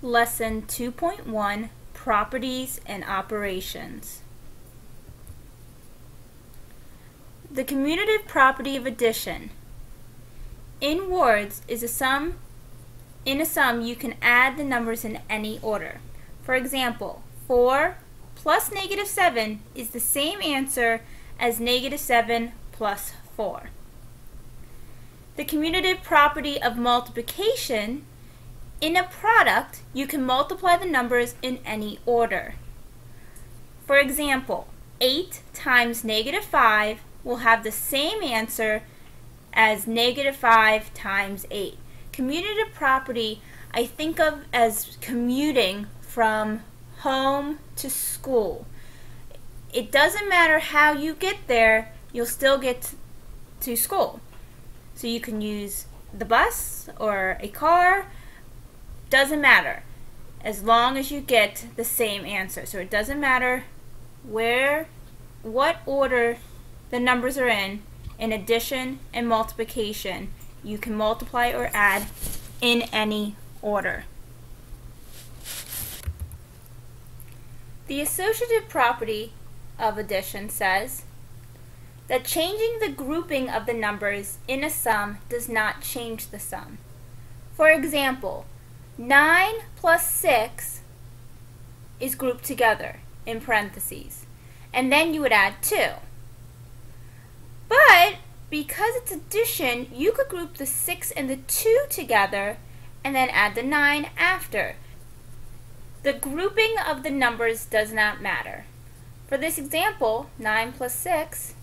Lesson 2.1 Properties and Operations. The commutative property of addition. In words, in a sum you can add the numbers in any order. For example, 4 plus negative 7 is the same answer as negative 7 plus 4. The commutative property of multiplication. In a product, you can multiply the numbers in any order. For example, 8 times negative 5 will have the same answer as negative 5 times 8. Commutative property I think of as commuting from home to school. It doesn't matter how you get there, you'll still get to school. So you can use the bus or a car. Doesn't matter as long as you get the same answer. So it doesn't matter what order the numbers are in addition and multiplication, you can multiply or add in any order. The associative property of addition says that changing the grouping of the numbers in a sum does not change the sum. For example, 9 plus 6 is grouped together in parentheses, and then you would add 2. But because it's addition, you could group the 6 and the 2 together and then add the 9 after. The grouping of the numbers does not matter. For this example, 9 plus 6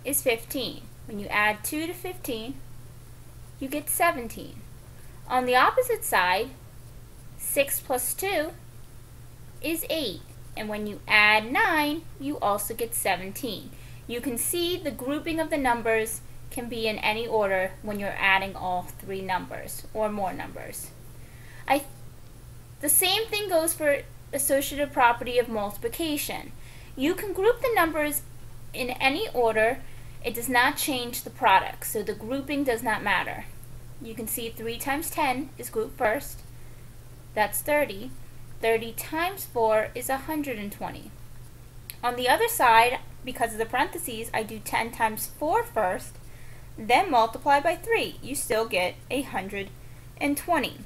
is 15. When you add 2 to 15, you get 17. On the opposite side, 6 plus 2 is 8, and when you add 9, you also get 17. You can see the grouping of the numbers can be in any order when you're adding all three numbers or more numbers. The same thing goes for associative property of multiplication. You can group the numbers in any order. It does not change the product, so the grouping does not matter. You can see 3 times 10 is grouped first. That's 30. 30 times 4 is 120. On the other side, because of the parentheses, I do 10 times 4 first, then multiply by 3. You still get 120.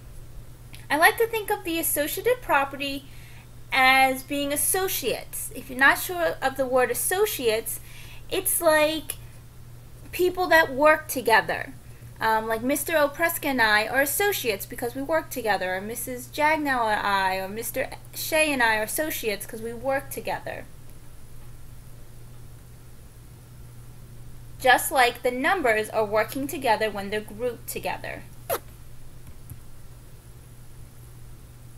I like to think of the associative property as being associates. If you're not sure of the word associates, it's like people that work together. Like Mr. Opreska and I are associates because we work together, or Mrs. Jagnow and I, or Mr. Shea and I are associates because we work together. Just like the numbers are working together when they're grouped together.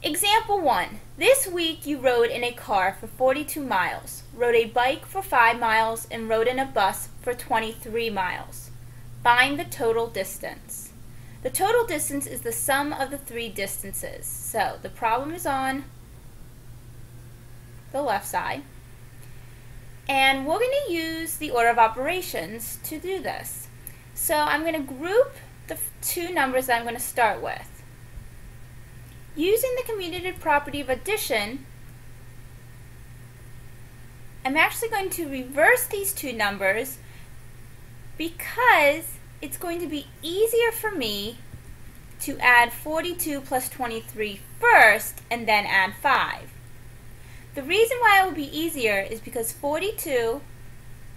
Example 1. This week you rode in a car for 42 miles, rode a bike for 5 miles, and rode in a bus for 23 miles. Find the total distance. The total distance is the sum of the three distances. So the problem is on the left side. And we're going to use the order of operations to do this. So I'm going to group the two numbers that I'm going to start with. Using the commutative property of addition, I'm actually going to reverse these two numbers because it's going to be easier for me to add 42 plus 23 first and then add 5. The reason why it will be easier is because 42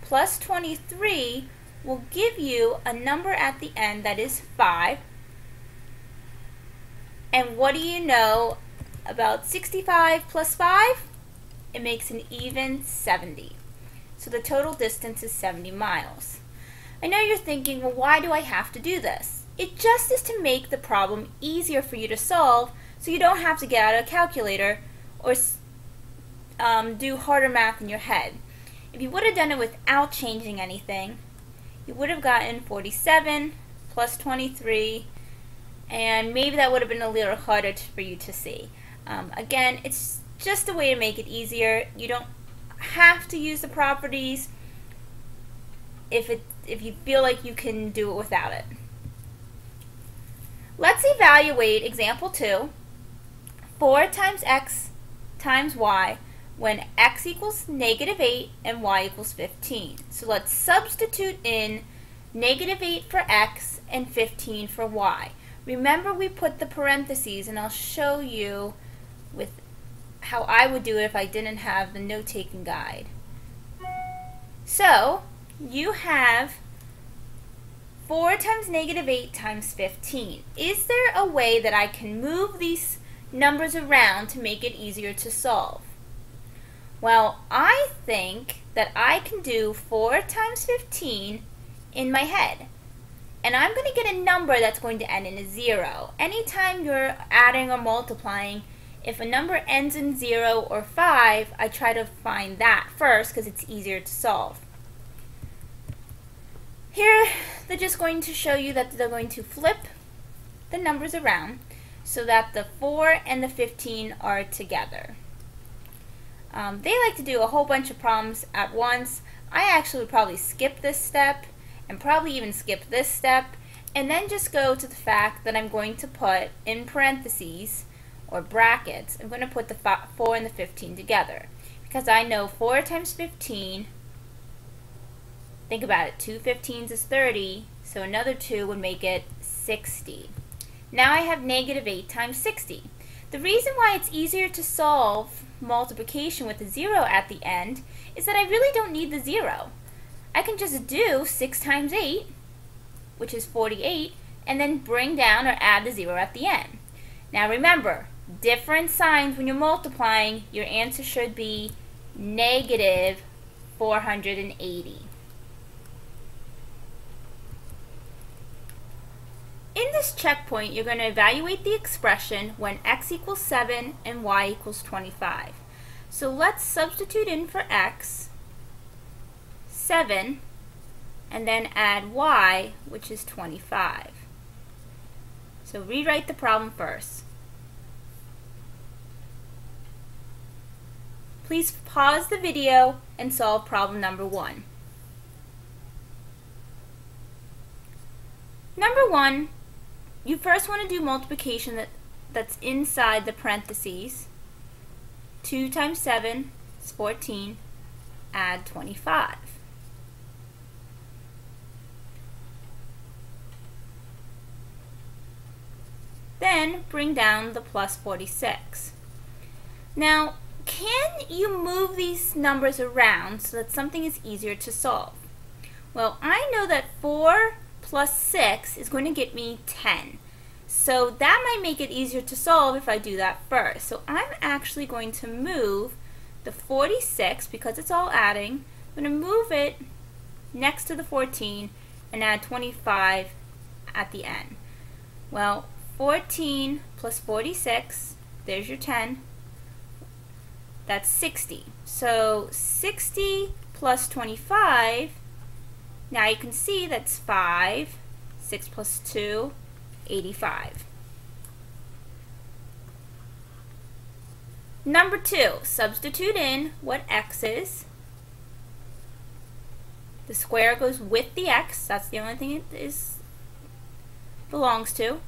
plus 23 will give you a number at the end that is 5. And what do you know about 65 plus 5? It makes an even 70. So the total distance is 70 miles. I know you're thinking, well, why do I have to do this? It just is to make the problem easier for you to solve so you don't have to get out a calculator or do harder math in your head. If you would have done it without changing anything, you would have gotten 47 plus 23, and maybe that would have been a little harder for you to see. Again, it's just a way to make it easier. You don't have to use the properties if you feel like you can do it without it. Let's evaluate example 2, 4 times x times y, when x equals -8 and y equals 15. So let's substitute in -8 for x and 15 for y. Remember, we put the parentheses, and I'll show you with how I would do it if I didn't have the note-taking guide. So you have 4 times -8 times 15. Is there a way that I can move these numbers around to make it easier to solve? Well, I think that I can do 4 times 15 in my head. And I'm going to get a number that's going to end in a 0. Anytime you're adding or multiplying, if a number ends in 0 or 5, I try to find that first because it's easier to solve. Here, they're just going to show you that they're going to flip the numbers around so that the 4 and the 15 are together. They like to do a whole bunch of problems at once. I actually would probably skip this step and probably even skip this step, and then just go to the fact that I'm going to put in parentheses or brackets, I'm going to put the 4 and the 15 together, because I know 4 times 15, think about it, 2 15s is 30, so another 2 would make it 60. Now I have -8 times 60. The reason why it's easier to solve multiplication with a 0 at the end is that I really don't need the 0. I can just do 6 times 8, which is 48, and then bring down or add the 0 at the end. Now remember, different signs when you're multiplying, your answer should be -480. In this checkpoint, you're going to evaluate the expression when x equals 7 and y equals 25. So let's substitute in for x, 7, and then add y, which is 25. So rewrite the problem first. Please pause the video and solve problem number 1. Number 1, you first want to do multiplication that's inside the parentheses. 2 times 7 is 14, add 25. Then bring down the plus 46. Now, can you move these numbers around so that something is easier to solve? Well, I know that 4 plus 6 is going to get me 10. So that might make it easier to solve if I do that first. So I'm actually going to move the 46, because it's all adding, I'm going to move it next to the 14 and add 25 at the end. Well, 14 plus 46, there's your 10, that's 60. So 60 plus 25, now you can see that's 5, 6 plus 2, 85. Number 2, substitute in what x is. The square goes with the x, that's the only thing it belongs to,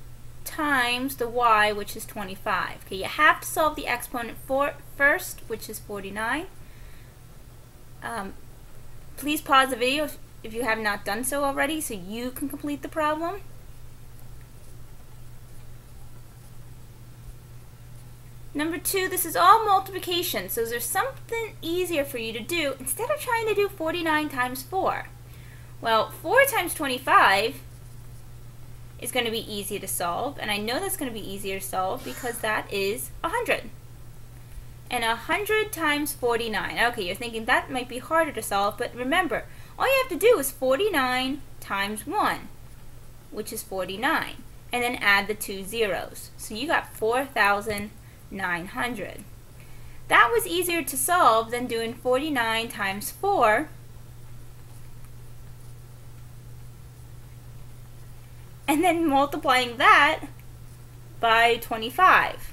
times the y, which is 25. Okay, you have to solve the exponent first, which is 49. Please pause the video if you have not done so already so you can complete the problem. Number 2, this is all multiplication, so there's something easier for you to do instead of trying to do 49 times 4. Well, 4 times 25 is going to be easy to solve, and I know that's going to be easier to solve because that is 100. And 100 times 49. Okay, you're thinking that might be harder to solve, but remember, all you have to do is 49 times 1, which is 49, and then add the 2 zeros. So you got 4,900. That was easier to solve than doing 49 times 4, and then multiplying that by 25.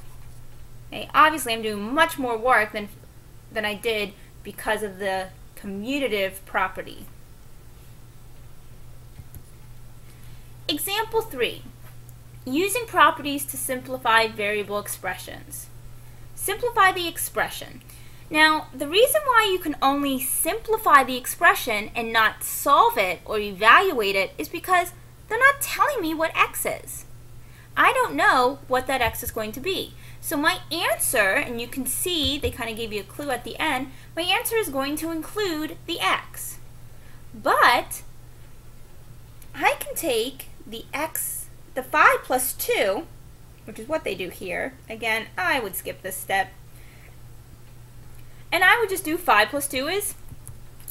Okay, obviously I'm doing much more work than I did because of the commutative property. Example 3. Using properties to simplify variable expressions. Simplify the expression. Now, the reason why you can only simplify the expression and not solve it or evaluate it is because they're not telling me what x is. I don't know what that x is going to be. So my answer, and you can see they kind of gave you a clue at the end, my answer is going to include the x. But I can take the 5 plus 2, which is what they do here. Again, I would skip this step. And I would just do 5 plus 2 is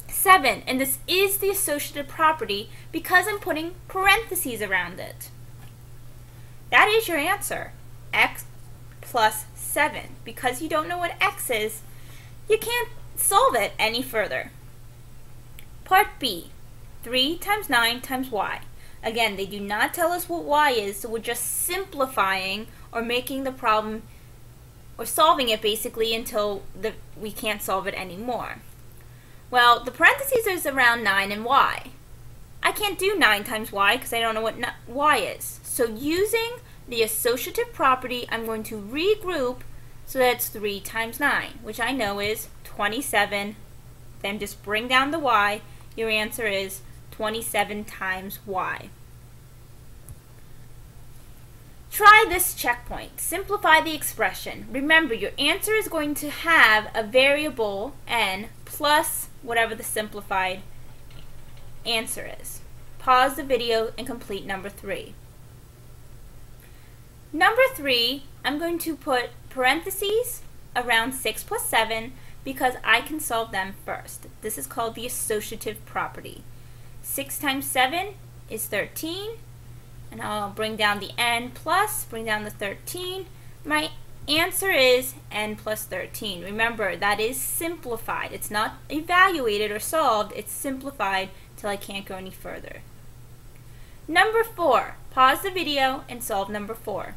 7. And this is the associative property because I'm putting parentheses around it. That is your answer, x plus 7. Because you don't know what x is, you can't solve it any further. Part B, 3 times 9 times y. Again, they do not tell us what y is, so we're just simplifying or making the problem, or solving it basically until we can't solve it anymore. Well, the parentheses is around 9 and y. I can't do 9 times y because I don't know what y is. So using the associative property, I'm going to regroup so that it's 3 times 9, which I know is 27. Then just bring down the y. Your answer is 27 times y. Try this checkpoint. Simplify the expression. Remember, your answer is going to have a variable n plus whatever the simplified answer is. Pause the video and complete number 3. Number 3, I'm going to put parentheses around 6 plus 7 because I can solve them first. This is called the associative property. 6 times 7 is 13, and I'll bring down the n plus, bring down the 13. My answer is n plus 13. Remember, that is simplified. It's not evaluated or solved, it's simplified till I can't go any further. Number 4, pause the video and solve number 4.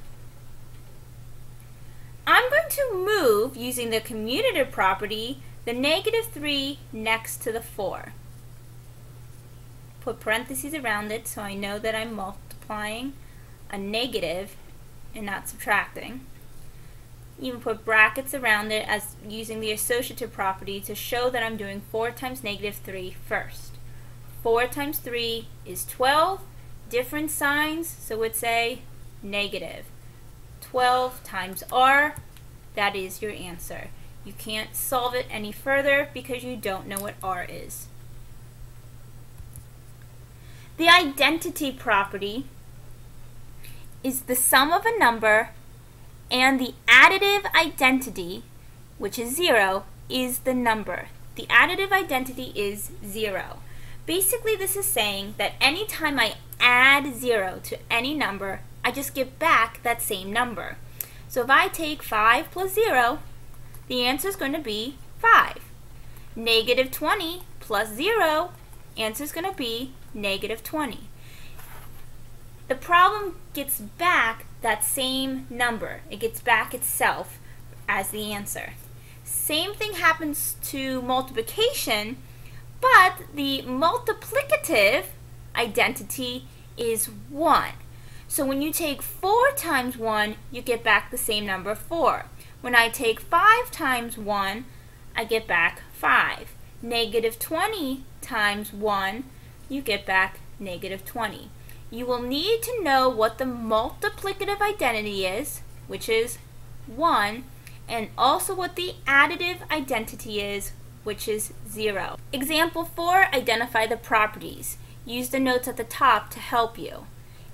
I'm going to move, using the commutative property, the -3 next to the 4. Put parentheses around it so I know that I'm multiplying a negative and not subtracting. Even put brackets around it as using the associative property to show that I'm doing 4 times -3 first. 4 times 3 is 12. Different signs, so it's a negative. 12 times r, that is your answer. You can't solve it any further because you don't know what r is. The identity property is the sum of a number and the additive identity, which is 0, is the number. The additive identity is 0. Basically, this is saying that anytime I add 0 to any number, I just get back that same number. So if I take 5 plus 0, the answer is going to be 5. -20 plus 0, answer is going to be -20. The problem gets back that same number. It gets back itself as the answer. Same thing happens to multiplication, but the multiplicative identity is 1. So when you take 4 times 1, you get back the same number 4. When I take 5 times 1, I get back 5. -20 times 1, you get back -20. You will need to know what the multiplicative identity is, which is 1, and also what the additive identity is, which is 0. Example 4, identify the properties. Use the notes at the top to help you.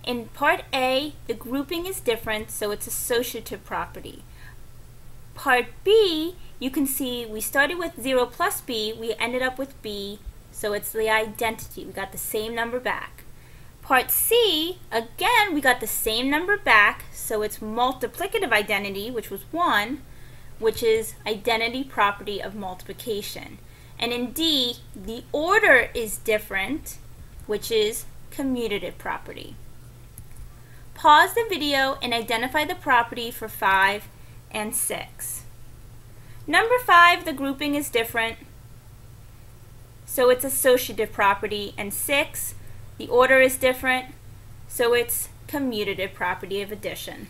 In part A, the grouping is different, so it's associative property. Part B, you can see we started with 0 plus b, we ended up with b, so it's the identity. We got the same number back. Part C, again, we got the same number back, so it's multiplicative identity, which was 1, which is identity property of multiplication. And in D, the order is different, which is commutative property. Pause the video and identify the property for 5 and 6. Number 5, the grouping is different, so it's associative property, and 6, the order is different, so it's commutative property of addition.